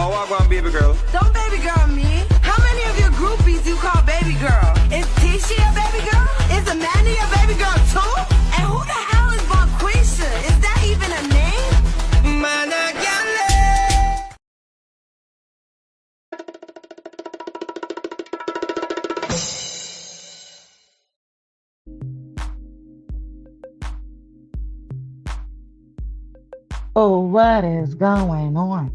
Oh, I want baby girl. Don't baby girl me. How many of your groupies you call baby girl? Is Tisha a baby girl? Is Amanda a baby girl too? And who the hell is Bonquisha? Is that even a name? Man, I can't Oh, what is going on?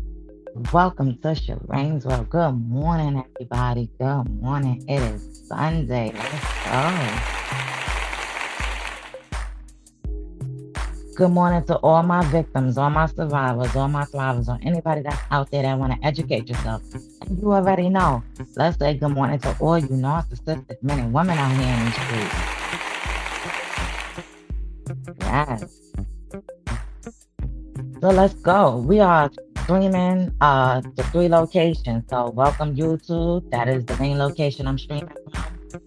Welcome to Sharane's World. Good morning, everybody. Good morning. It is Sunday. Let's go. Good morning to all my victims, all my survivors, all my thrivers, or anybody that's out there that want to educate yourself. And you already know. Let's say good morning to all you narcissistic men and women out here in the streets. Yes. So let's go. We are streaming to 3 locations. So welcome YouTube. That is the main location I'm streaming from.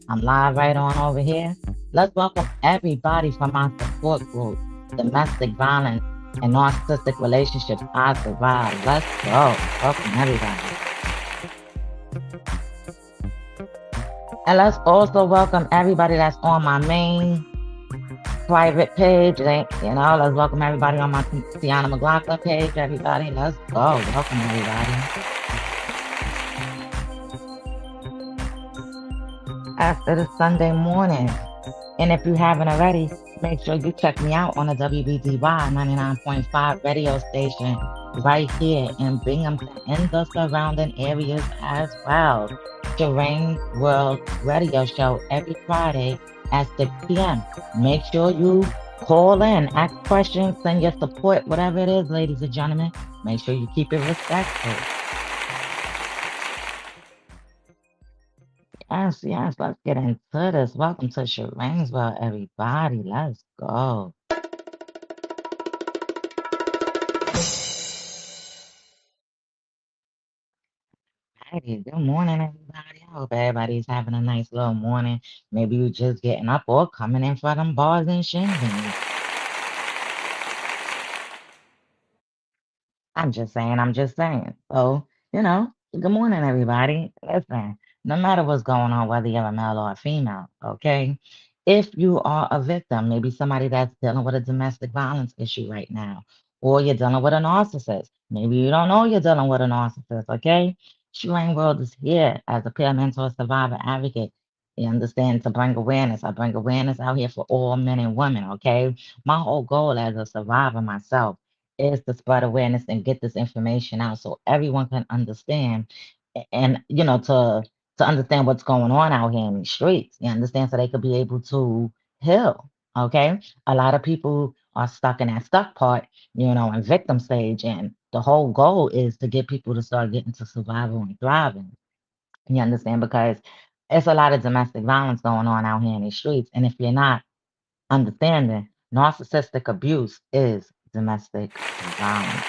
I'm live right on over here. Let's welcome everybody from our support group, Domestic Violence and Narcissistic Relationships I Survive. Let's go. Welcome everybody. And let's also welcome everybody that's on my main private page. Let's welcome everybody on my Tiana McLaughlin page. Everybody, let's go. Welcome everybody. After the Sunday morning. And if you haven't already, make sure you check me out on the WBDY 99.5 radio station right here in Binghamton and the surrounding areas as well. Sharane World radio show every Friday at 6 p.m. Make sure you call in, ask questions, send your support, whatever it is, ladies and gentlemen. Make sure you keep it respectful. Yes, let's get into this. Welcome to Sharane's World, everybody. Let's go. Hey, good morning, everybody. I hope everybody's having a nice little morning. Maybe you just getting up or coming in for them bars and shindigs. I'm just saying. So, good morning, everybody. Listen, no matter what's going on, whether you're a male or a female, okay? If you are a victim, maybe somebody that's dealing with a domestic violence issue right now, or you're dealing with a narcissist, maybe you don't know you're dealing with a narcissist, okay? Sharane World is here as a peer mentor, survivor, advocate. You understand, to bring awareness. I bring awareness out here for all men and women, okay? My whole goal as a survivor myself is to spread awareness and get this information out so everyone can understand and to understand what's going on out here in the streets. You understand? So they could be able to heal. Okay. A lot of people are stuck in that stuck part, in victim stage. And the whole goal is to get people to start getting to survival and thriving. You understand? Because it's a lot of domestic violence going on out here in the streets. And if you're not understanding, narcissistic abuse is domestic violence.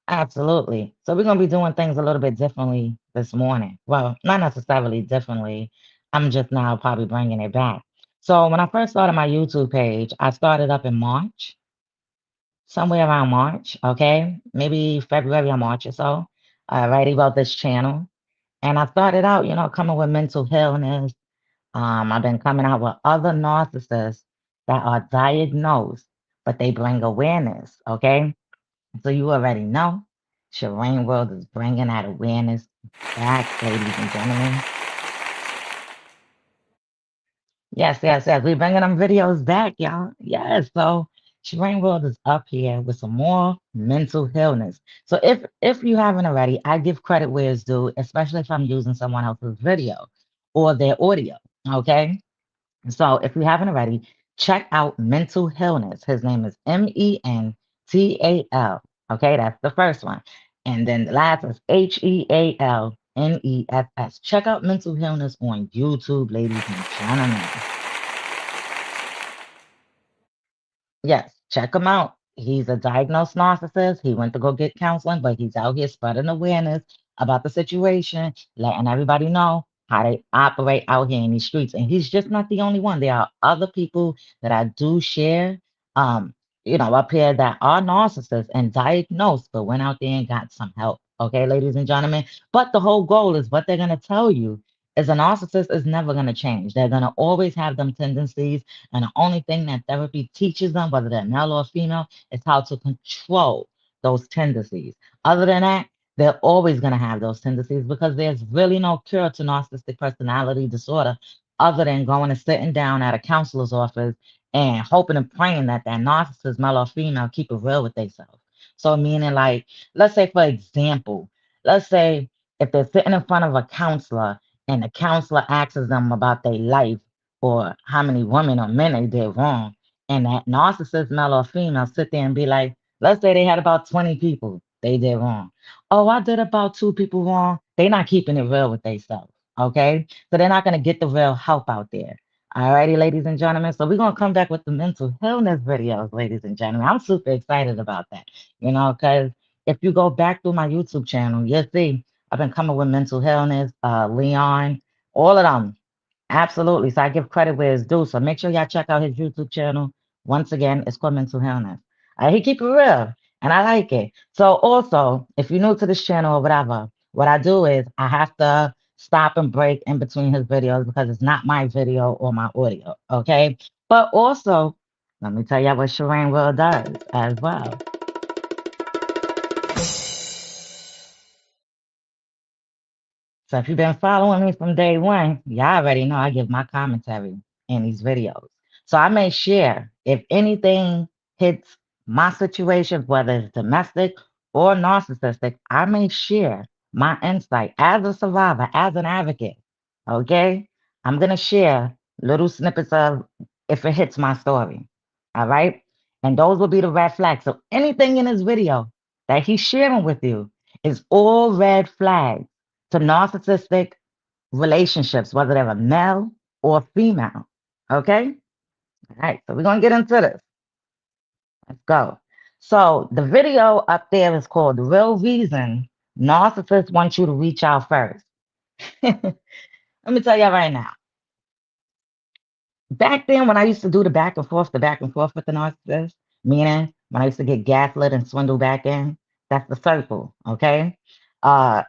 Absolutely. So we're going to be doing things a little bit differently this morning. Well, not necessarily differently. I'm just now probably bringing it back. So when I first started my YouTube page, I started up in March, somewhere around March, okay? Maybe February or March or so, writing about this channel. And I started out, coming with mental illness. I've been coming out with other narcissists that are diagnosed, but they bring awareness, okay? So you already know, Sharane World is bringing that awareness back, ladies and gentlemen. Yes. We're bringing them videos back, y'all. Yes. So Sharane World is up here with some more mental illness. So if you haven't already, I give credit where it's due, especially if I'm using someone else's video or their audio. Okay. So if you haven't already, check out Mental Illness. His name is Mental. Okay, that's the first one. And then the last is Healness. Check out Mental Illness on YouTube, ladies and gentlemen. Yes, check him out. He's a diagnosed narcissist. He went to go get counseling, but he's out here spreading awareness about the situation, letting everybody know how they operate out here in these streets. And he's just not the only one. There are other people that I do share, um, up here that are narcissists and diagnosed, but went out there and got some help. Okay, ladies and gentlemen. But the whole goal is what they're going to tell you is a narcissist is never going to change. They're going to always have them tendencies. And the only thing that therapy teaches them, whether they're male or female, is how to control those tendencies. Other than that, they're always going to have those tendencies because there's really no cure to narcissistic personality disorder other than going and sitting down at a counselor's office and hoping and praying that that narcissist, male or female, keep it real with themselves. So meaning like, let's say for example, let's say if they're sitting in front of a counselor and the counselor asks them about their life or how many women or men they did wrong, and that narcissist, male or female, sit there and be like, let's say they had about 20 people they did wrong. Oh, I did about two people wrong. They're not keeping it real with themselves. Okay. So they're not going to get the real help out there. All righty, ladies and gentlemen. So we're gonna come back with the mental illness videos, ladies and gentlemen. I'm super excited about that, because if you go back through my YouTube channel, you'll see I've been coming with mental illness, Leon, all of them. Absolutely. So I give credit where it's due. So make sure y'all check out his YouTube channel. Once again, it's called Mental Illness. He keep it real, and I like it. So also, if you're new to this channel or whatever, what I do is I have to stop and break in between his videos because it's not my video or my audio. Okay. But also, let me tell you what Sharane World does as well. So if you've been following me from day one, y'all already know I give my commentary in these videos. So I may share if anything hits my situations, whether it's domestic or narcissistic, I may share my insight as a survivor, as an advocate. Okay? I'm gonna share little snippets of if it hits my story. All right. And those will be the red flags. So anything in this video that he's sharing with you is all red flags to narcissistic relationships, whether they're a male or female. Okay? All right, so we're going to get into this. Let's go. So the video up there is called The Real Reason Narcissists Want You to Reach Out First. Let me tell you right now. Back then, when I used to do the back and forth with the narcissist, meaning when I used to get gaslit and swindle back in, that's the circle. Okay? Uh,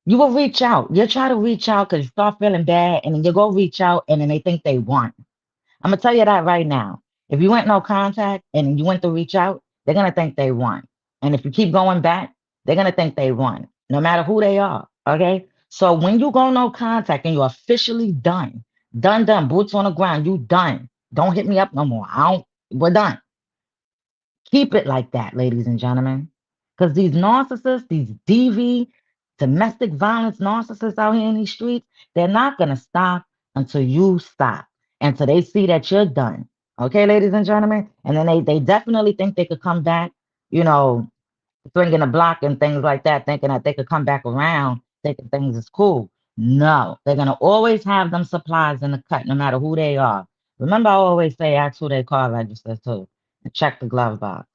you will reach out. You'll try to reach out because you start feeling bad, and then you go reach out, and then they think they won. I'm gonna tell you that right now. If you went no contact and you went to reach out, they're gonna think they won. And if you keep going back, they're gonna think they won, no matter who they are. Okay. So when you go no contact and you're officially done, done, boots on the ground, you done. Don't hit me up no more. I don't. We're done. Keep it like that, ladies and gentlemen. Because these narcissists, these DV, domestic violence narcissists out here in these streets, they're not going to stop until you stop, until they see that you're done. Okay, ladies and gentlemen? And then they definitely think they could come back, you know, swinging a block and things like that, thinking that they could come back around, thinking things is cool. No, they're going to always have them supplies in the cut, no matter who they are. Remember, I always say, ask who their car registers to and check the glove box.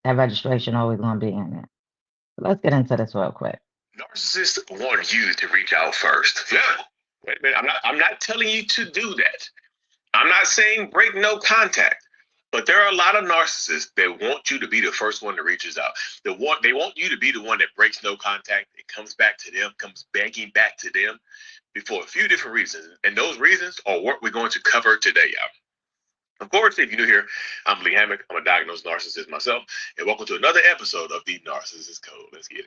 That registration always going to be in there. So let's get into this real quick. Narcissists want you to reach out first. Yeah. Wait a minute. I'm not telling you to do that. I'm not saying break no contact. But there are a lot of narcissists that want you to be the first one that reaches out. They want you to be the one that breaks no contact. It comes back to them, comes begging back to them for a few different reasons. And those reasons are what we're going to cover today, y'all. Of course, if you're new here, I'm Lee Hammock. I'm a diagnosed narcissist myself. And welcome to another episode of the Narcissist Code. Let's get it.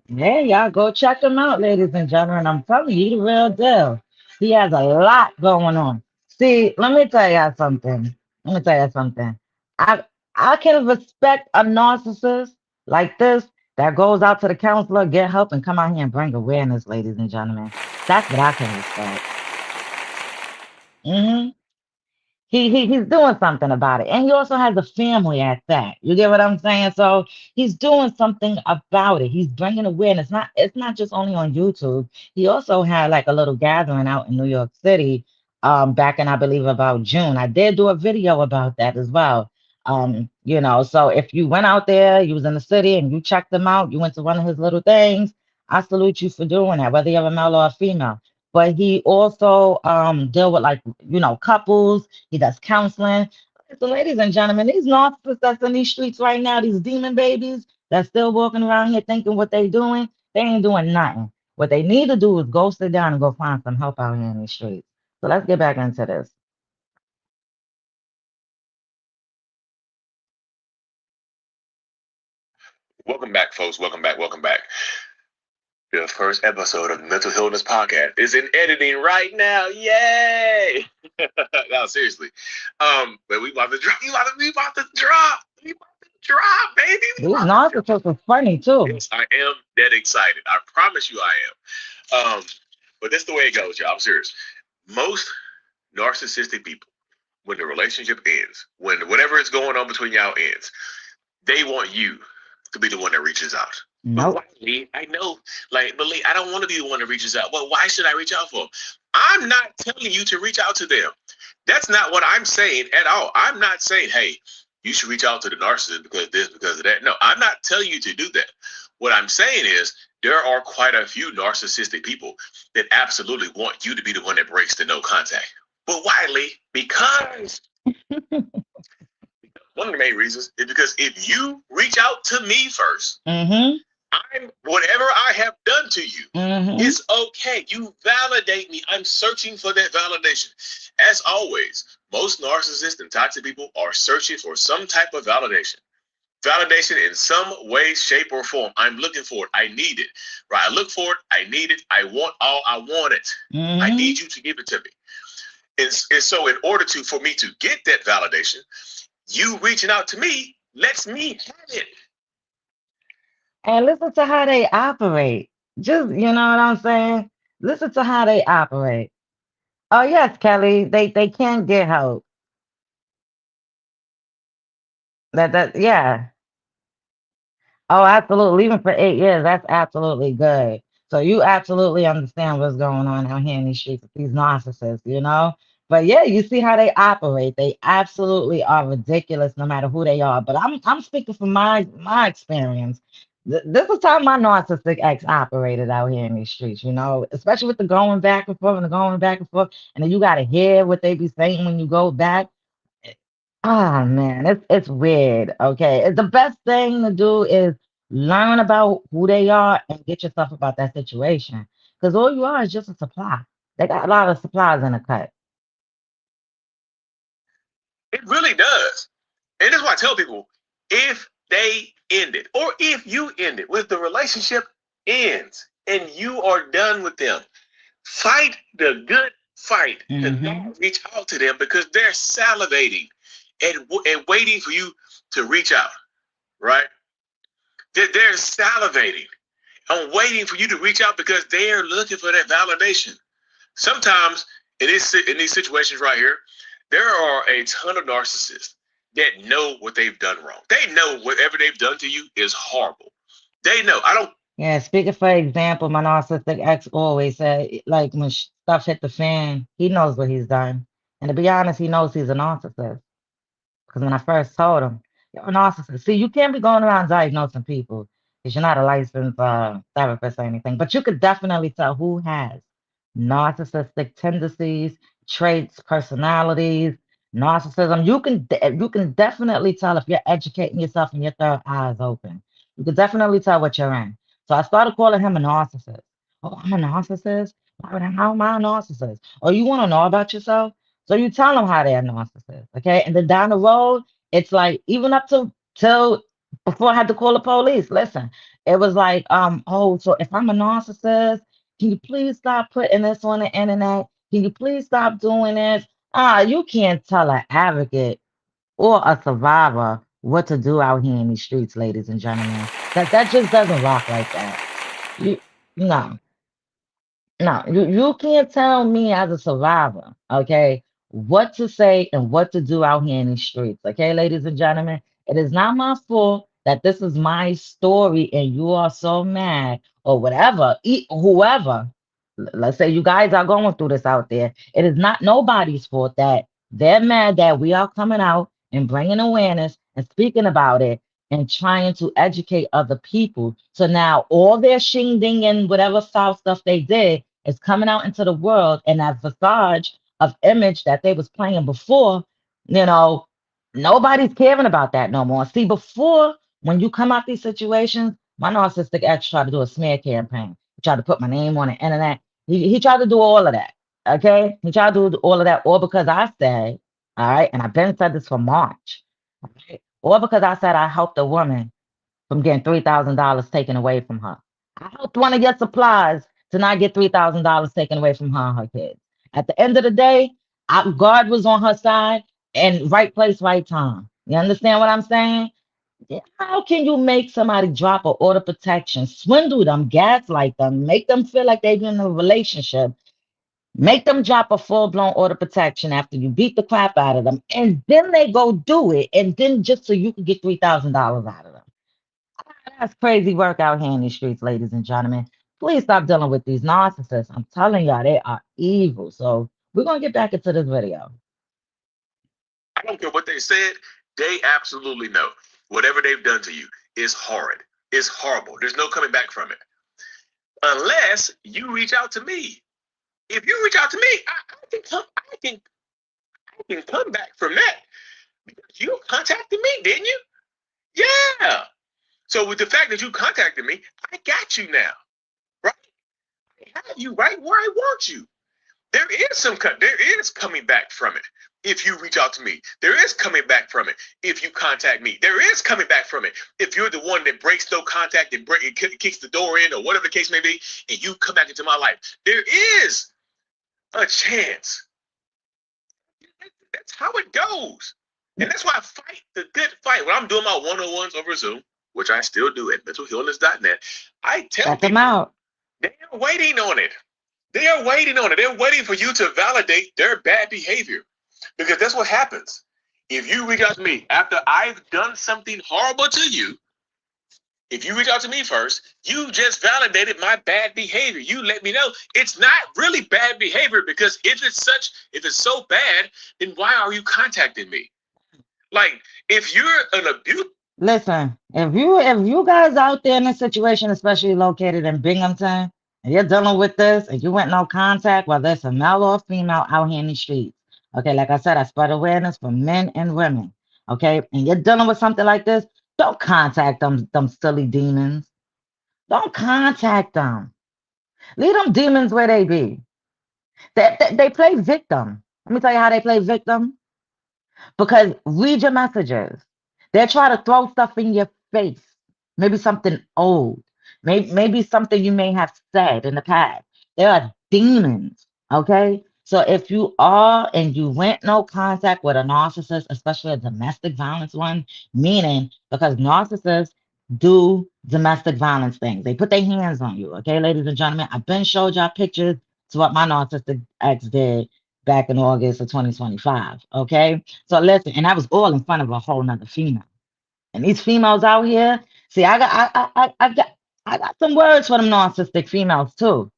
Yeah, y'all go check him out, ladies and gentlemen. I'm telling you, he the real deal. He has a lot going on. See, let me tell y'all something. Let me tell you something. I I can respect a narcissist like this that goes out to the counselor, get help, and come out here and bring awareness, ladies and gentlemen. That's what I can respect. Hmm. He's doing something about it, and he also has a family at that. You get what I'm saying? So he's doing something about it. He's bringing awareness. Not It's not just only on YouTube. He also had like a little gathering out in New York City, back in I believe about June. I did do a video about that as well. So if you went out there, you was in the city, and you checked him out, you went to one of his little things. I salute you for doing that, whether you're a male or a female. But he also deal with like couples. He does counseling. So, ladies and gentlemen, these narcissists that's in these streets right now, these demon babies that's still walking around here thinking what they doing, they ain't doing nothing. What they need to do is go sit down and go find some help out here in these streets. So let's get back into this. Welcome back, folks. Welcome back. Welcome back. The first episode of Mental Illness Podcast is in editing right now. Yay! No, seriously. But we about to drop. We about to drop. We about to drop, baby. We These about to drop. narcissists are funny too. Yes, I am that excited. I promise you, I am. But this is the way it goes, y'all. I'm serious. Most narcissistic people, when the relationship ends, when whatever is going on between y'all ends, they want you to be the one that reaches out. But Nope. why, Lee? I know, but Lee, I don't want to be the one that reaches out. Well, why should I reach out for them? I'm not telling you to reach out to them. That's not what I'm saying at all. I'm not saying, hey, you should reach out to the narcissist because of this, because of that. No, I'm not telling you to do that. What I'm saying is there are quite a few narcissistic people that absolutely want you to be the one that breaks the no contact. But why, Lee? Because one of the main reasons is because if you reach out to me first, Mm-hmm. I'm whatever I have done to you Mm-hmm. is okay. You validate me. I'm searching for that validation. As always, most narcissists and toxic people are searching for some type of validation. Validation in some way, shape, or form. I'm looking for it. I need it. Right? I look for it. I need it. I want all. I want it. I Mm-hmm. need you to give it to me. And so, in order for me to get that validation, you reaching out to me lets me have it. And listen to how they operate. Just, you know what I'm saying? Listen to how they operate. Oh yes, Kelly, they can get help. That yeah. Oh, absolutely. Even for 8 years, that's absolutely good. So you absolutely understand what's going on out here in these streets with these narcissists, you know? But yeah, you see how they operate. They absolutely are ridiculous no matter who they are. But I'm speaking from my experience. This is how my narcissistic ex operated out here in these streets, you know, especially with the going back and forth and the going back and forth. And then you gotta hear what they be saying when you go back. Ah man, it's weird. Okay. The best thing to do is learn about who they are and get yourself about that situation. Because all you are is just a supply. They got a lot of supplies in the cut. It really does. And that's why I tell people if they end it or if you end it, with the relationship ends and you are done with them, fight the good fight to Mm-hmm. not reach out to them because they're salivating and waiting for you to reach out, right? They're salivating and waiting for you to reach out because they're looking for that validation. Sometimes in these situations right here, there are a ton of narcissists that know what they've done wrong. They know whatever they've done to you is horrible. They know. I don't. Yeah, speaking for example, my narcissistic ex always said, like, when stuff hit the fan, he knows what he's done. And to be honest, he knows he's a narcissist. Because when I first told him, you're a narcissist. See, you can't be going around diagnosing people because you're not a licensed therapist or anything. But you could definitely tell who has narcissistic tendencies, traits, personalities, narcissism. You can definitely tell if you're educating yourself and your third eye is open. You can definitely tell what you're in. So I started calling him a narcissist. Oh, I'm a narcissist. How am I a narcissist? Oh, you want to know about yourself? So you tell them how they're narcissists, okay? And then down the road, it's like even up to till before I had to call the police. Listen, it was like, oh, so if I'm a narcissist, can you please stop putting this on the internet? Can you please stop doing this? You can't tell an advocate or a survivor what to do out here in these streets, ladies and gentlemen. That just doesn't rock like that. You no. No, you can't tell me as a survivor, okay, what to say and what to do out here in these streets, okay, ladies and gentlemen. It is not my fault that this is my story and you are so mad or whatever, whoever. Let's say you guys are going through this out there. It is not nobody's fault that they're mad that we are coming out and bringing awareness and speaking about it and trying to educate other people. So now all their shing ding and whatever foul stuff they did is coming out into the world, and that visage of image that they was playing before, you know, Nobody's caring about that no more. See, before, when you come out these situations, my narcissistic ex tried to do a smear campaign. He tried to put my name on the internet. He tried to do all of that. Okay? He tried to do all of that, all because I said, all right, and I've been said this for March, right? Or because I said I helped a woman from getting $3,000 taken away from her. I helped one of your supplies to not get $3,000 taken away from her and her kids. At the end of the day, God was on her side and right place, right time. You understand what I'm saying? Yeah, how can you make somebody drop an order protection, swindle them, gaslight them, make them feel like they've been in a relationship, make them drop a full-blown order protection after you beat the crap out of them, and then they go do it, and then just so you can get $3,000 out of them? That's crazy work out here in these streets, ladies and gentlemen. Please stop dealing with these narcissists. I'm telling y'all, they are evil. So we're gonna get back into this video. I don't care what they said. They absolutely know whatever they've done to you is horrid. It's horrible. There's no coming back from it unless you reach out to me. If you reach out to me, I can come. I can come back from that because you contacted me, didn't you? Yeah. So with the fact that you contacted me, I got you now, right? I have you right where I want you. There is coming back from it. If you reach out to me, there is coming back from it. If you contact me, there is coming back from it. If you're the one that breaks no contact and kicks the door in or whatever the case may be, and you come back into my life, there is a chance. That's how it goes. And that's why I fight the good fight. When I'm doing my one-on-ones over Zoom, which I still do at mentalhealness.net, I tell Check them people out. they are waiting on it. They are waiting on it. They're waiting for you to validate their bad behavior. Because that's what happens. If you reach out to me after I've done something horrible to you, if you reach out to me first, you just validated my bad behavior. You let me know it's not really bad behavior, because if it's so bad, then why are you contacting me? Like, if you're an abuse. Listen, if you guys out there in a situation, especially located in Binghamton, and you're dealing with this and you went no contact, whether it's a male or female out here in the streets. Okay, like I said, I spread awareness for men and women. Okay, and you're dealing with something like this, don't contact them silly demons. Don't contact them. Leave them demons where they be. They play victim. Let me tell you how they play victim. Because read your messages. They'll try to throw stuff in your face. Maybe something old. Maybe something you may have said in the past. There are demons. Okay. So if you are and you went no contact with a narcissist, especially a domestic violence one, meaning because narcissists do domestic violence things. They put their hands on you. Okay, ladies and gentlemen. I've been showed y'all pictures to what my narcissistic ex did back in August of 2025. Okay. So listen, and that was all in front of a whole nother female. And these females out here, see, I got some words for them narcissistic females too.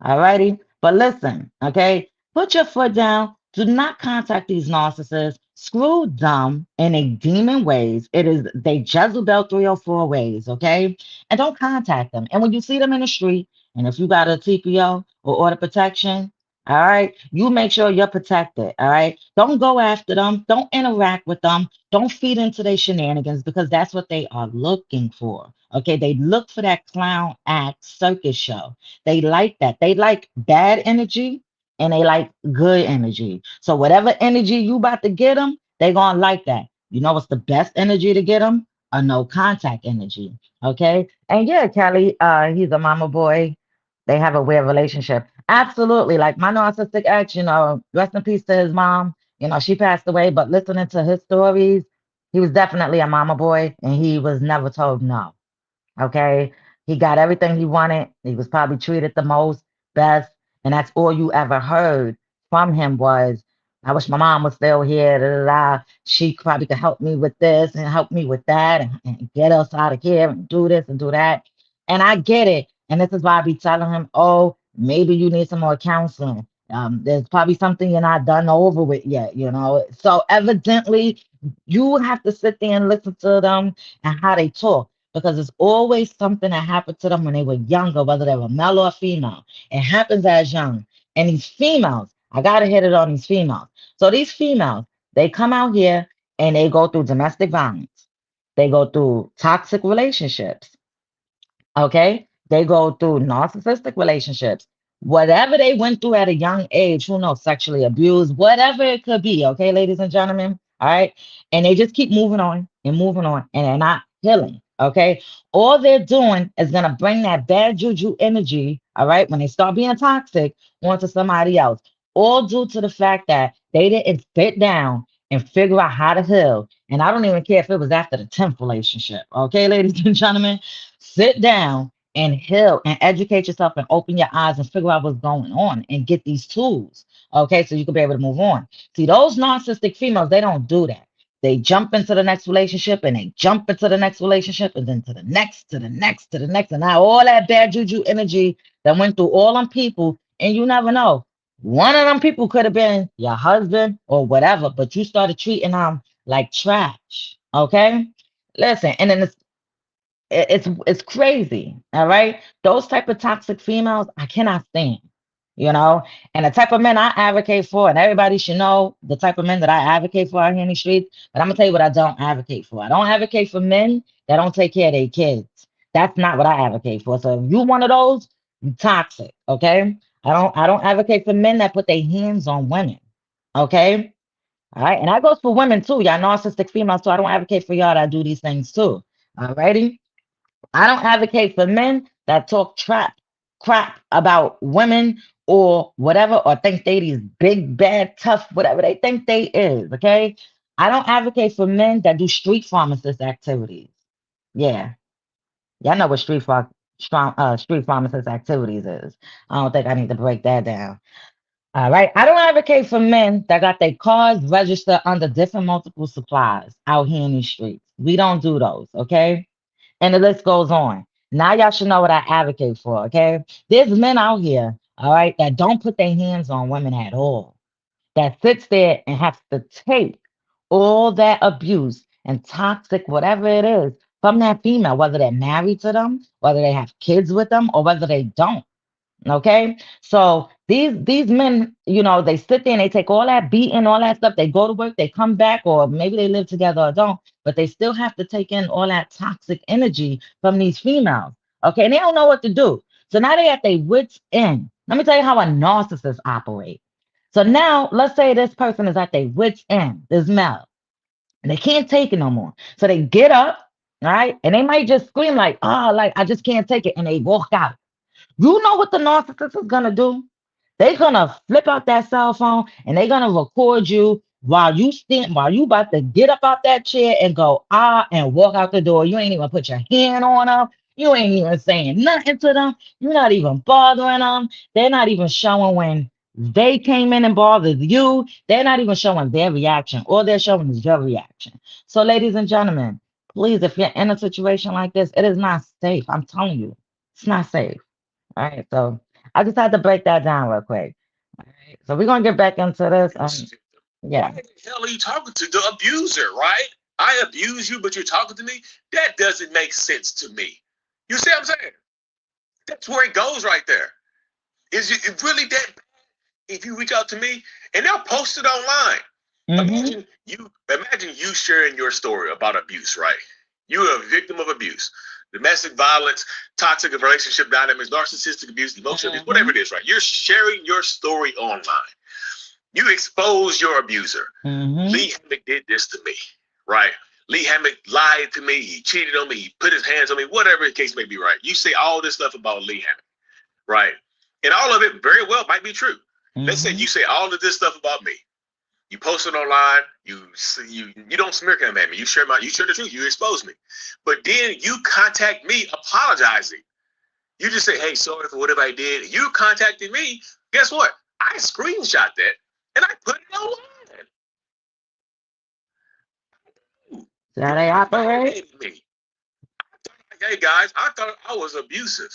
All righty. But listen, okay, put your foot down. Do not contact these narcissists. Screw them in a demon ways. It is they Jezebel 304 ways, okay? And don't contact them. And when you see them in the street, and if you got a TPO or order protection, all right, you make sure you're protected. All right. Don't go after them. Don't interact with them. Don't feed into their shenanigans, because that's what they are looking for. Okay. They look for that clown act circus show. They like that. They like bad energy and they like good energy. So whatever energy you about to get them, they gonna like that. You know what's the best energy to get them? A no contact energy. Okay. And yeah, Kelly, he's a mama boy. They have a weird relationship. Absolutely. Like my narcissistic ex, rest in peace to his mom. She passed away, but listening to his stories, he was definitely a mama boy and he was never told no. Okay. He got everything he wanted. He was probably treated the most, best. And that's all you ever heard from him was, I wish my mom was still here. Da, da, da. She probably could help me with this and help me with that and get us out of here and do this and do that. And I get it. And this is why I be telling him, oh, maybe you need some more counseling. There's probably something you're not done over with yet. So evidently, you have to sit there and listen to them and how they talk, because it's always something that happened to them when they were younger, whether they were male or female. It happens as young. And these females, I gotta hit it on these females. So these females, they come out here and they go through domestic violence. They go through toxic relationships. Okay. They go through narcissistic relationships. Whatever they went through at a young age, who knows, sexually abused, whatever it could be. Okay, ladies and gentlemen. All right. And they just keep moving on, and they're not healing. Okay. All they're doing is going to bring that bad juju energy. All right. When they start being toxic onto somebody else, all due to the fact that they didn't sit down and figure out how to heal. And I don't even care if it was after the 10th relationship. Okay, ladies and gentlemen. Sit down and heal and educate yourself and open your eyes and figure out what's going on and get these tools. Okay, so you can be able to move on. See, those narcissistic females, they don't do that. They jump into the next relationship and they jump into the next relationship and then to the next, to the next, to the next. And now all that bad juju energy that went through all them people, and you never know. One of them people could have been your husband or whatever, but you started treating them like trash. Okay. Listen, and then it's crazy. All right, those type of toxic females I cannot stand, you know. And the type of men I advocate for, and everybody should know the type of men that I advocate for out here in the streets. But I'm gonna tell you what I don't advocate for. I don't advocate for men that don't take care of their kids. That's not what I advocate for. So if you one of those, you toxic. Okay. I don't advocate for men that put their hands on women. Okay. All right, and that goes for women too. Y'all narcissistic females, so I don't advocate for y'all that do these things too. All righty. I don't advocate for men that talk crap about women or whatever, or think they these big, bad, tough, whatever they think they is. Okay. I don't advocate for men that do street pharmacist activities. Yeah. Y'all know what street pharmacist activities is. I don't think I need to break that down. All right. I don't advocate for men that got their cars registered under different multiple supplies out here in these streets. We don't do those. Okay. And the list goes on. Now y'all should know what I advocate for, okay? There's men out here, all right, that don't put their hands on women at all, that sits there and has to take all that abuse and toxic, whatever it is, from that female, whether they're married to them, whether they have kids with them, or whether they don't. Okay, so these men, you know, they sit there and they take all that beating, all that stuff. They go to work, they come back, or maybe they live together or don't, but they still have to take in all that toxic energy from these females. Okay, and they don't know what to do. So now they at their wits end. Let me tell you how a narcissist operate. So now let's say this person is at their wits end, this male, and they can't take it no more. So they get up, right, and they might just scream like, "Oh, like I just can't take it," and they walk out. You know what the narcissist is gonna do? They're gonna flip out that cell phone and they're gonna record you while you about to get up out that chair and go and walk out the door. You ain't even put your hand on them. You ain't even saying nothing to them. You're not even bothering them. They're not even showing when they came in and bothered you. They're not even showing their reaction. All they're showing is your reaction. So, ladies and gentlemen, please, if you're in a situation like this, it is not safe. I'm telling you, it's not safe. All right, so I just had to break that down real quick. All right, so we're gonna get back into this. Why Yeah. the hell are you talking to the abuser, right? I abuse you, but you're talking to me? That doesn't make sense to me. You see what I'm saying? That's where it goes right there. Is it really that bad if you reach out to me and they'll post it online? Mm-hmm. Imagine you sharing your story about abuse, right? You're a victim of abuse, domestic violence, toxic relationship dynamics, narcissistic abuse, emotional abuse, whatever Mm-hmm. it is, right? You're sharing your story online. You expose your abuser. Mm-hmm. Lee Hammock did this to me, right? Lee Hammock lied to me. He cheated on me. He put his hands on me. Whatever the case may be, right? You say all this stuff about Lee Hammock, right? And all of it very well might be true. Let's say Mm-hmm. you say all of this stuff about me. You post it online. You don't smear at me. You share the truth. You expose me, but then you contact me apologizing. You just say, "Hey, sorry for whatever I did." You contacted me. Guess what? I screenshot that and I put it online. See how You they operate? validated me. Hey guys, I thought I was abusive.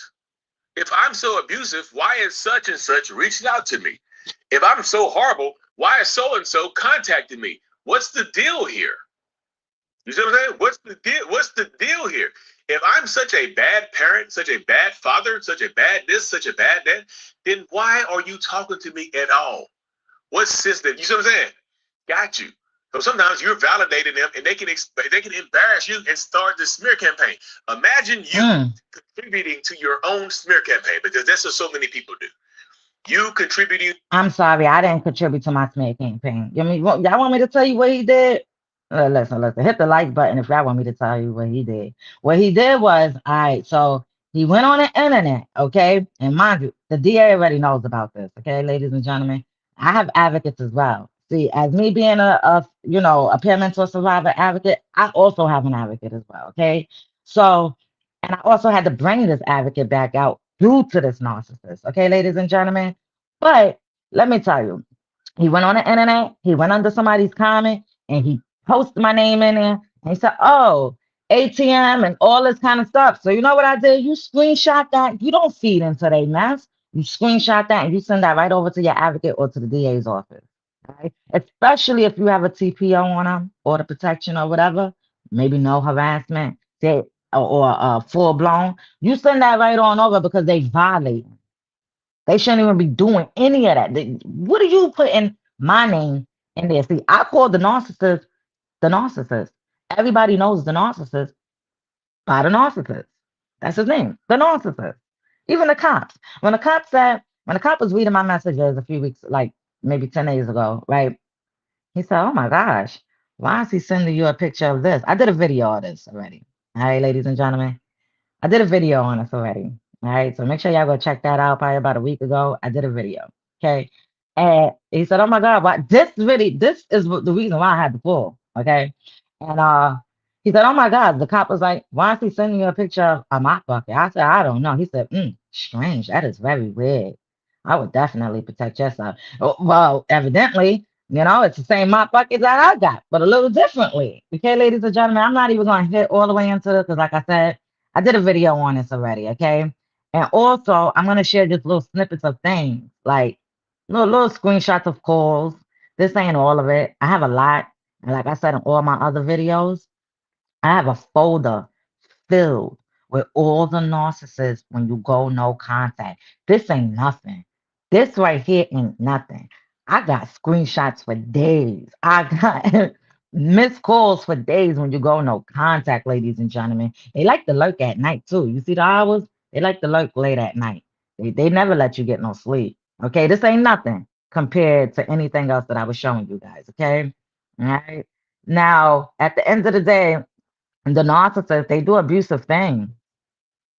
If I'm so abusive, why is such and such reaching out to me? If I'm so horrible, why is so and so contacting me? What's the deal here? You see what I'm saying? What's the deal? What's the deal here? If I'm such a bad parent, such a bad father, such a bad this, such a bad that, then why are you talking to me at all? What system? You see what I'm saying? Got you. So sometimes you're validating them, and they can embarrass you and start the smear campaign. Imagine you contributing to your own smear campaign, because that's what so many people do. You contributing. I'm sorry, I didn't contribute to my smear campaign. Y'all want me to tell you what he did? Listen. Hit the like button if y'all want me to tell you what he did. What he did was, all right, so he went on the internet, okay? And mind you, the DA already knows about this, okay, ladies and gentlemen. I have advocates as well. See, as me being a peer mentor survivor advocate, I also have an advocate as well, okay? So, and I also had to bring this advocate back out due to this narcissist, okay, ladies and gentlemen. But let me tell you, he went on the internet, he went under somebody's comment, and he posted my name in there. And he said, "Oh, ATM and all this kind of stuff." So you know what I did? You screenshot that. You don't feed into their mess. You screenshot that and you send that right over to your advocate or to the DA's office. Right? Especially if you have a TPO on them or the protection or whatever, maybe no harassment, or full blown. You send that right on over because they violate. They shouldn't even be doing any of that. What are you putting my name in there? See, I call the narcissist. Everybody knows the narcissist by the narcissist. That's his name, the narcissist. Even the cops. When the cop was reading my messages a few weeks, like maybe 10 days ago, right? He said, "Oh my gosh, why is he sending you a picture of this?" I did a video of this already. All right, ladies and gentlemen. I did a video on this already. All right. So make sure y'all go check that out. Probably about a week ago, I did a video. Okay. And he said, "Oh my God, what this is the reason why I had to pull." Okay. And he said, "Oh my God," the cop was like, "Why is he sending you a picture of a mop bucket?" I said, "I don't know." He said, "Strange. That is very weird. I would definitely protect yourself." Well, evidently, it's the same mop bucket that I got, but a little differently. Okay, ladies and gentlemen, I'm not even going to hit all the way into it because, like I said, I did a video on this already, okay? And also, I'm gonna share just little snippets of things, like little screenshots of calls. This ain't all of it. I have a lot, and like I said in all my other videos, I have a folder filled with all the narcissists when you go no contact. This ain't nothing. This right here ain't nothing. I got screenshots for days. I got missed calls for days when you go no contact, ladies and gentlemen. They like to lurk at night too. You see the hours? They like to lurk late at night. They never let you get no sleep. Okay, this ain't nothing compared to anything else that I was showing you guys. Okay, all right. Now, at the end of the day, the narcissists, they do abusive things.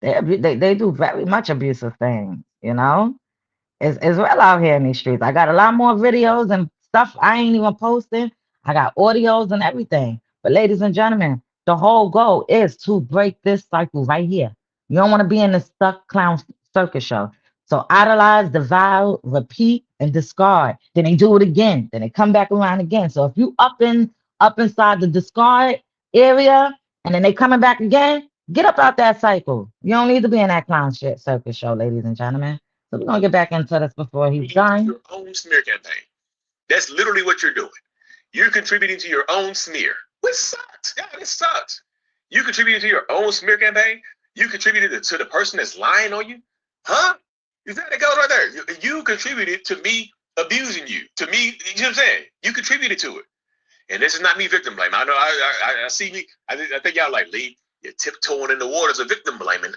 They do very much abusive things, you know? It's real out here in these streets. I got a lot more videos and stuff I ain't even posting. I got audios and everything. But ladies and gentlemen, the whole goal is to break this cycle right here. You don't want to be in this stuck clown circus show. So idolize, devour, repeat, and discard. Then they do it again. Then they come back around again. So if you up inside the discard area and then they coming back again, get up out that cycle. You don't need to be in that clown shit circus show, ladies and gentlemen. So we're gonna get back into this before he's done. Your own smear campaign. That's literally what you're doing. You're contributing to your own smear, which sucks. Yeah, it sucks. You contributed to your own smear campaign. You contributed to the person that's lying on you, huh? You see how that goes right there? You contributed to me abusing you. To me, you know what I'm saying? You contributed to it. And this is not me victim blaming. I know I see me. I think y'all like, Lee, you're tiptoeing in the waters of victim blaming.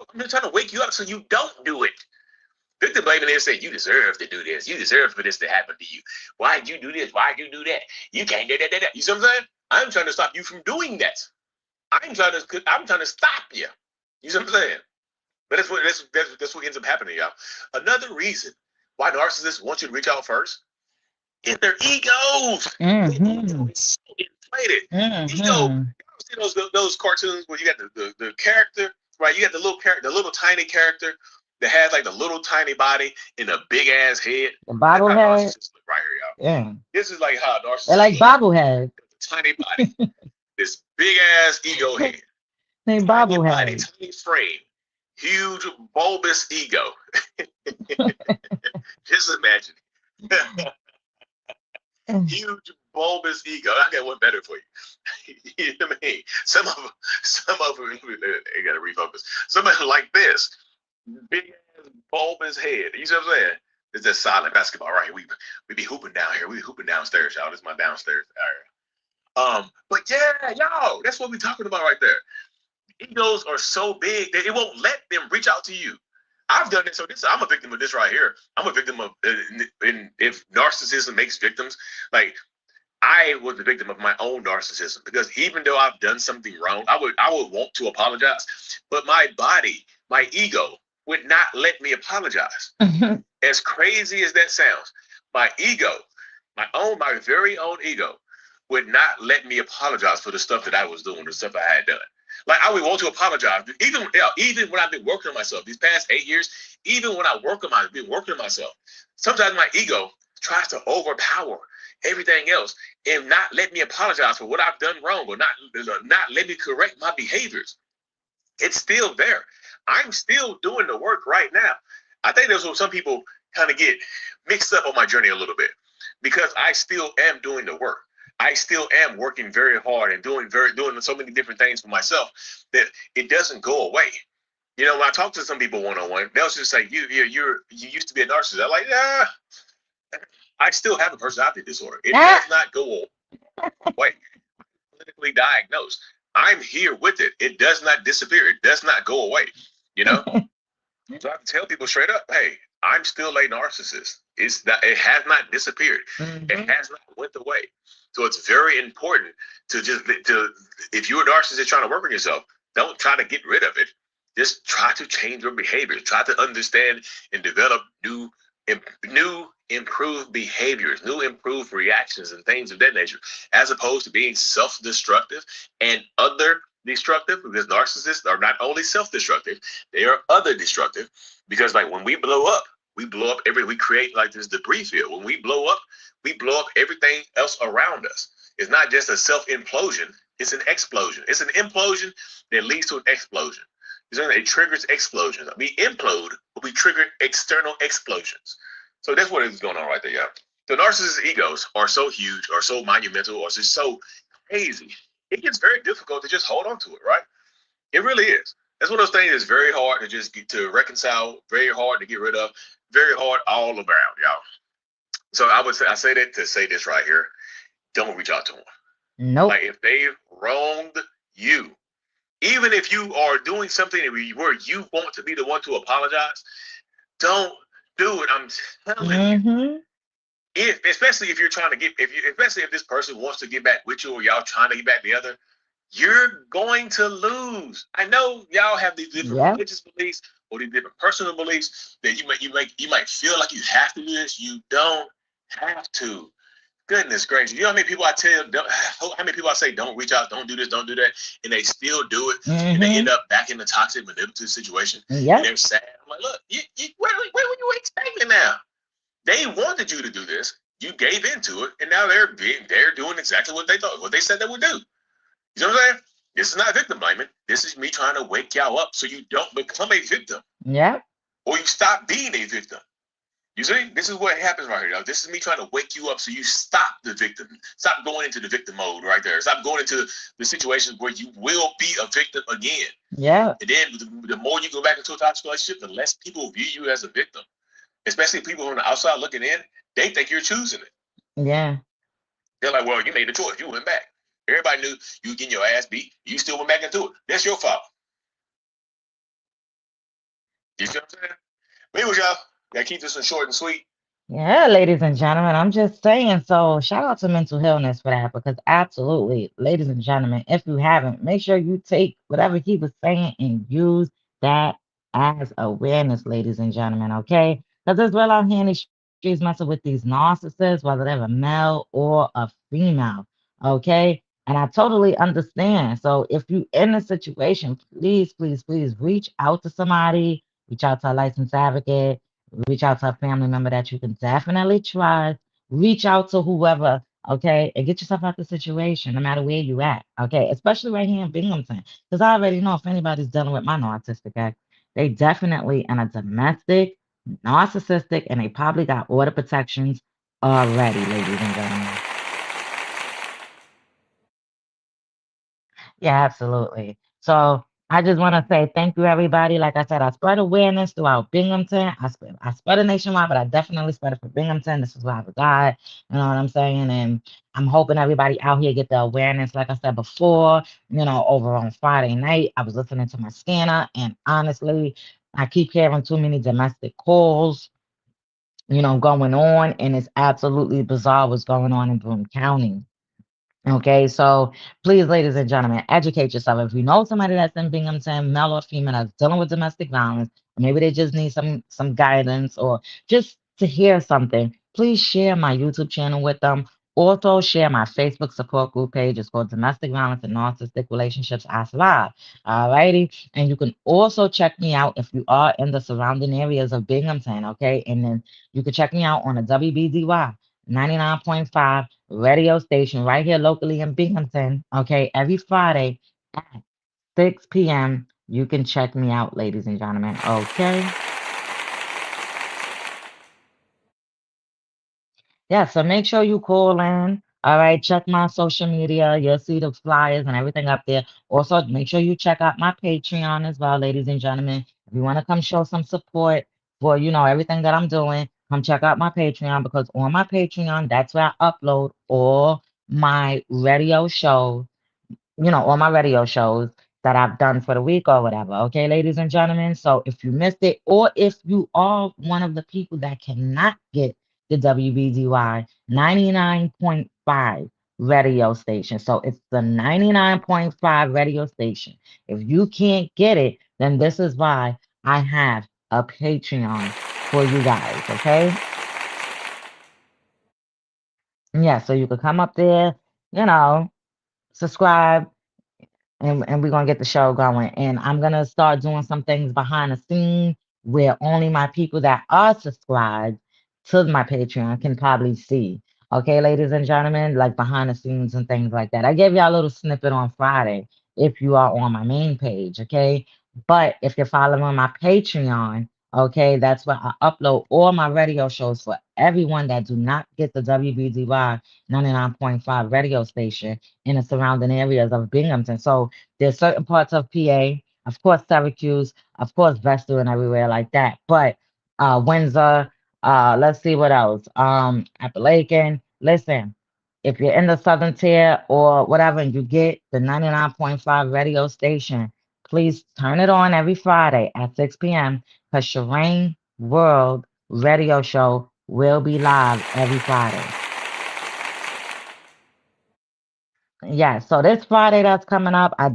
I'm just trying to wake you up so you don't do it. Victim blaming is saying you deserve to do this. You deserve for this to happen to you. Why'd you do this? Why'd you do that? You can't do that. You see what I'm saying? I'm trying to stop you from doing that. I'm trying to stop you. You see what I'm saying? But that's what ends up happening, y'all. Another reason why narcissists want you to reach out first is their egos. Mm-hmm. It's so inflated. Mm-hmm. Ego. You ever see those cartoons where you got the character, right? You got the little character, the little tiny character that has like the little tiny body and a big ass head. The bobblehead. Right here, y'all. Yeah. This is like how narcissists. They're like bobbleheads. Tiny body, this big ass ego head. They bobblehead. Tiny frame, huge bulbous ego. Just imagine. Huge bulbous ego. I got one better for you. You know what I mean? Some of them, they gotta refocus. Some of them like this, big ass bulbous head. You see what I'm saying? It's just silent basketball, right? We be hooping down here. We hooping downstairs, y'all. This is my downstairs area. But yeah, y'all, that's what we're talking about right there. Egos are so big that it won't let them reach out to you. I've done it. So this, I'm a victim of this right here. I'm a victim of, if narcissism makes victims, like I was the victim of my own narcissism because even though I've done something wrong, I would want to apologize, but my body, my ego would not let me apologize. As crazy as that sounds, my ego, my very own ego, would not let me apologize for the stuff that I was doing, the stuff I had done. Like I would want to apologize, even when I've been working on myself these past 8 years, even when I've been working on myself. Sometimes my ego tries to overpower everything else and not let me apologize for what I've done wrong, or not let me correct my behaviors. It's still there. I'm still doing the work right now. I think that's what some people kind of get mixed up on my journey a little bit, because I still am doing the work. I still am working very hard and doing so many different things for myself that it doesn't go away. You know, when I talk to some people one on one, they'll just say, "You used to be a narcissist." I'm like, "Yeah, I still have a personality disorder. It does not go away. Clinically diagnosed. I'm here with it. It does not disappear. It does not go away. You know." So I have to tell people straight up, hey, I'm still a narcissist. It has not disappeared. It has not went away. So it's very important to if you're a narcissist trying to work on yourself, don't try to get rid of it. Just try to change your behaviors. Try to understand and develop new improved behaviors, new improved reactions and things of that nature, as opposed to being self-destructive and other destructive, because narcissists are not only self-destructive, they are other destructive. Because like when we blow up we create like this debris field. When we blow up everything else around us. It's not just a self-implosion, it's an explosion. It's an implosion that leads to an explosion. It triggers explosions. We implode, but we trigger external explosions. So that's what is going on right there, yeah. The narcissist egos are so huge, or so monumental, or just so crazy. It gets very difficult to just hold on to it, right? It really is. That's one of those things that's very hard to just get to reconcile, very hard to get rid of, very hard all around, y'all. So I say that to say this right here. Don't reach out to them. Nope. Like if they've wronged you, even if you are doing something where you want to be the one to apologize, don't do it. I'm telling you. Especially if you're trying to especially if this person wants to get back with you, or y'all trying to get back together, you're going to lose. I know y'all have these different religious beliefs or these different personal beliefs that you might feel like you have to do this. You don't have to. Goodness gracious. You know how many people how many people I say don't reach out, don't do this, don't do that, and they still do it, and they end up back in the toxic manipulative situation, and they're sad. I'm like, look, what were you expecting now? They wanted you to do this. You gave into it, and now they're doing exactly what they said they would do. You know what I'm saying? This is not victim blaming. This is me trying to wake y'all up so you don't become a victim. Yeah. Or you stop being a victim. You see, this is what happens right here. Now, this is me trying to wake you up so you stop the victim. Stop going into the victim mode right there. Stop going into the situations where you will be a victim again. Yeah. And then the more you go back into a toxic relationship, the less people view you as a victim. Especially people on the outside looking in, they think you're choosing it. Yeah. They're like, well, you made the choice. You went back. Everybody knew you getting your ass beat. You still went back into it. That's your fault. You see what I'm saying? But anyways, y'all, gotta keep this one short and sweet. Yeah, ladies and gentlemen, I'm just saying. So, shout out to mental illness for that, because absolutely, ladies and gentlemen, if you haven't, make sure you take whatever he was saying and use that as awareness, ladies and gentlemen, okay? Because there's real out here in these streets messing with these narcissists, whether they're a male or a female, okay? And I totally understand. So, if you're in a situation, please, please, please reach out to somebody, reach out to a licensed advocate, reach out to a family member that you can definitely trust, reach out to whoever, okay, and get yourself out the situation, no matter where you at, okay, especially right here in Binghamton, because I already know if anybody's dealing with my narcissistic ex, they definitely in a domestic, narcissistic, and they probably got order protections already, ladies and gentlemen. Yeah, absolutely. So I just want to say thank you, everybody. Like I said, I spread awareness throughout Binghamton. I spread it nationwide, but I definitely spread it for Binghamton. This is why I God. You know what I'm saying? And I'm hoping everybody out here get the awareness. Like I said before, over on Friday night, I was listening to my scanner, and honestly, I keep hearing too many domestic calls, going on, and it's absolutely bizarre what's going on in Broome County. Okay, so please, ladies and gentlemen, educate yourself. If you know somebody that's in Binghamton, male or female, that's dealing with domestic violence, maybe they just need some guidance or just to hear something, please share my YouTube channel with them. Also, share my Facebook support group page. It's called Domestic Violence and Narcissistic Relationships Ask Live. Alrighty, and you can also check me out if you are in the surrounding areas of Binghamton. Okay, and then you can check me out on the WBDY 99.5 radio station right here locally in Binghamton. Okay, every Friday at 6 p.m. You can check me out, ladies and gentlemen. Okay. Yeah, so make sure you call in. All right, check my social media. You'll see the flyers and everything up there. Also, make sure you check out my Patreon as well, ladies and gentlemen. If you want to come show some support for, everything that I'm doing, come check out my Patreon because on my Patreon, that's where I upload all my radio shows, all my radio shows that I've done for the week or whatever. Okay, ladies and gentlemen. So if you missed it, or if you are one of the people that cannot get the WBDY 99.5 radio station, so it's the 99.5 radio station. If you can't get it, then this is why I have a Patreon for you guys. Okay. Yeah, so you could come up there, you know, subscribe, and we're gonna get the show going. And I'm gonna start doing some things behind the scenes where only my people that are subscribed to my Patreon can probably see. Okay, ladies and gentlemen, like behind the scenes and things like that. I gave y'all a little snippet on Friday if you are on my main page, okay? But if you're following my Patreon, okay, that's where I upload all my radio shows for everyone that do not get the WBDY 99.5 radio station in the surrounding areas of Binghamton. So there's certain parts of PA, of course, Syracuse, of course, Vesta and everywhere like that. But Windsor, let's see what else. Appalachian. Listen, if you're in the southern tier or whatever, and you get the 99.5 radio station, please turn it on every Friday at 6 p.m. because Sharane World radio show will be live every Friday. Yeah, so this Friday that's coming up, I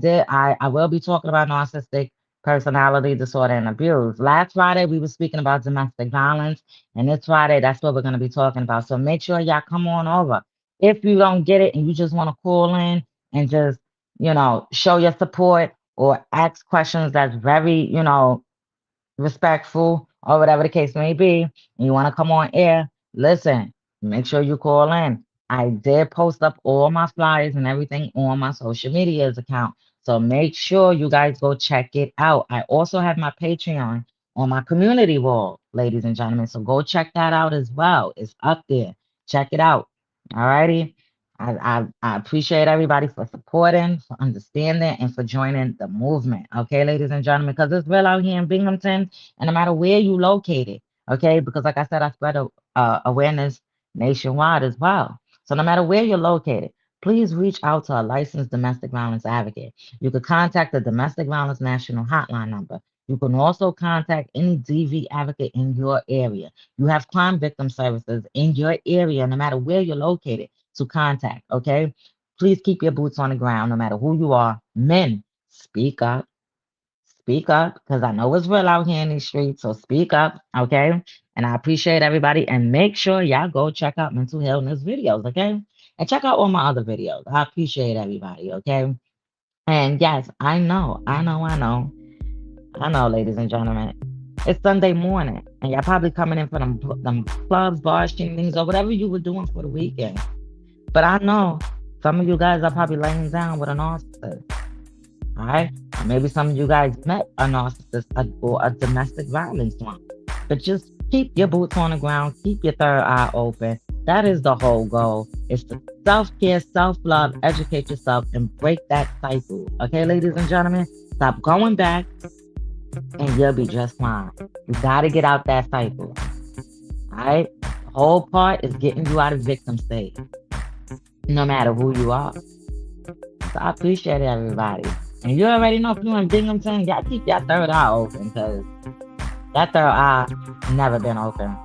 will be talking about narcissistic personality disorder and abuse. Last Friday we were speaking about domestic violence, and this Friday that's what we're going to be talking about. So make sure y'all come on over. If you don't get it and you just want to call in and just, show your support or ask questions that's very, respectful or whatever the case may be, and you want to come on air, listen, make sure you call in. I did post up all my flyers and everything on my social medias account. So make sure you guys go check it out. I also have my Patreon on my community wall, ladies and gentlemen. So go check that out as well. It's up there. Check it out. All righty. I appreciate everybody for supporting, for understanding, and for joining the movement. Okay, ladies and gentlemen, because it's real out here in Binghamton, and no matter where you located, okay, because like I said, I spread awareness nationwide as well. So no matter where you're located, please reach out to a licensed domestic violence advocate. You could contact the Domestic Violence National Hotline number. You can also contact any DV advocate in your area. You have crime victim services in your area, no matter where you're located, to contact, okay? Please keep your boots on the ground, no matter who you are. Men, speak up, because I know it's real out here in these streets, so speak up, okay? And I appreciate everybody, and make sure y'all go check out mental illness videos, okay? And check out all my other videos. I appreciate everybody, okay? And yes, I know, ladies and gentlemen. It's Sunday morning, and y'all probably coming in for them clubs, bars, things, or whatever you were doing for the weekend. But I know some of you guys are probably laying down with a narcissist. All right? Or maybe some of you guys met a narcissist or a domestic violence one. But just keep your boots on the ground, keep your third eye open. That is the whole goal. It's to self-care, self-love, educate yourself, and break that cycle. Okay, ladies and gentlemen? Stop going back, and you'll be just fine. You gotta get out that cycle. All right? The whole part is getting you out of victim state, no matter who you are. So I appreciate it, everybody. And you already know if you're in Binghamton, y'all keep your third eye open, because that third eye never been open.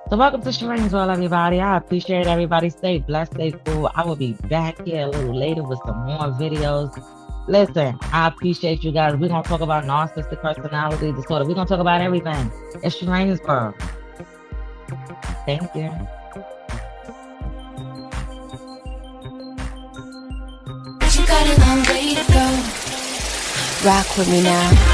So welcome to Sharane's World, everybody. I appreciate everybody. Stay blessed, stay cool. I will be back here a little later with some more videos. Listen, I appreciate you guys. We're going to talk about narcissistic personality disorder. We're going to talk about everything. It's Sharane's World. Thank you. You got a long way to go. Rock with me now.